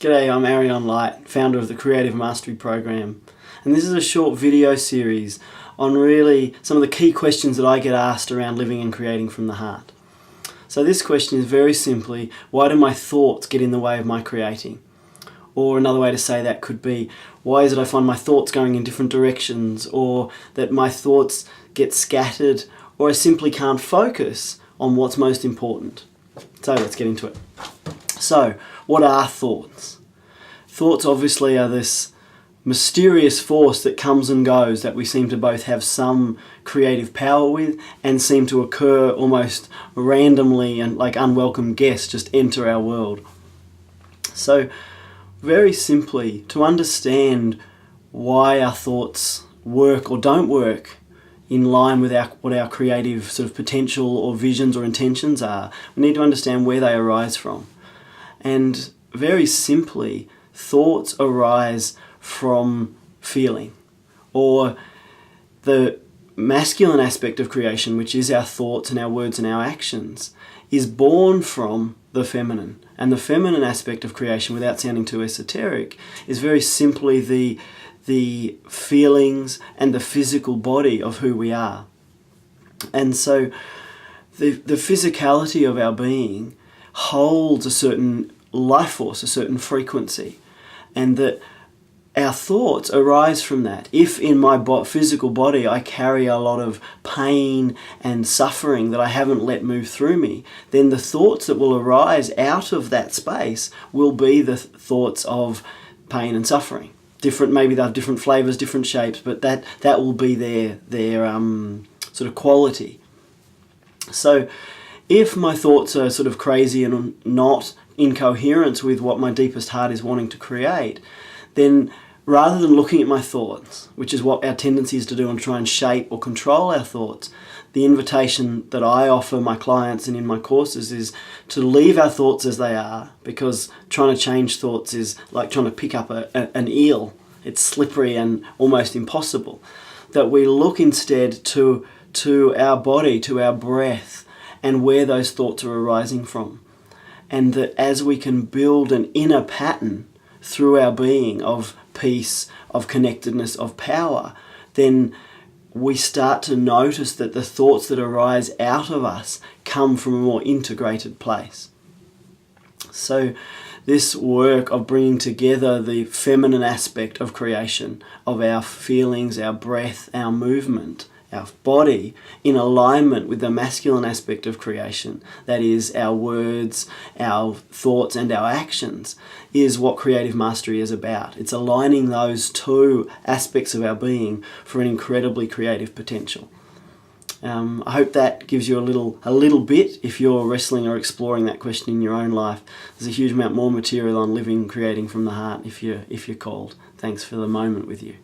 G'day, I'm Arion Light, founder of the Creative Mastery Program, and this is a short video series on really some of the key questions that I get asked around living and creating from the heart. So this question is very simply, why do my thoughts get in the way of my creating? Or another way to say that could be, why is it I find my thoughts going in different directions, or that my thoughts get scattered, or I simply can't focus on what's most important? So let's get into it. So, what are thoughts? Thoughts obviously are this mysterious force that comes and goes that we seem to both have some creative power with and seem to occur almost randomly and like unwelcome guests just enter our world. So, very simply, to understand why our thoughts work or don't work in line with what our creative sort of potential or visions or intentions are, we need to understand where they arise from. And very simply, thoughts arise from feeling, or the masculine aspect of creation, which is our thoughts and our words and our actions, is born from the feminine. And the feminine aspect of creation, without sounding too esoteric, is very simply the feelings and the physical body of who we are. And so the physicality of our being holds a certain life force, a certain frequency, and that our thoughts arise from that. If in my physical body I carry a lot of pain and suffering that I haven't let move through me, then the thoughts that will arise out of that space will be the thoughts of pain and suffering. Different, maybe they have different flavors, different shapes, but that will be their sort of quality. So if my thoughts are sort of crazy and not in coherence with what my deepest heart is wanting to create, then rather than looking at my thoughts, which is what our tendency is to do and try and shape or control our thoughts, the invitation that I offer my clients and in my courses is to leave our thoughts as they are, because trying to change thoughts is like trying to pick up an eel. It's slippery and almost impossible. That we look instead to our body, to our breath, and where those thoughts are arising from. And that as we can build an inner pattern through our being of peace, of connectedness, of power, then we start to notice that the thoughts that arise out of us come from a more integrated place. So this work of bringing together the feminine aspect of creation, of our feelings, our breath, our movement, our body, in alignment with the masculine aspect of creation, that is our words, our thoughts and our actions, is what creative mastery is about. It's aligning those two aspects of our being for an incredibly creative potential. I hope that gives you a little bit if you're wrestling or exploring that question in your own life. There's a huge amount more material on living and creating from the heart if you're called. Thanks for the moment with you.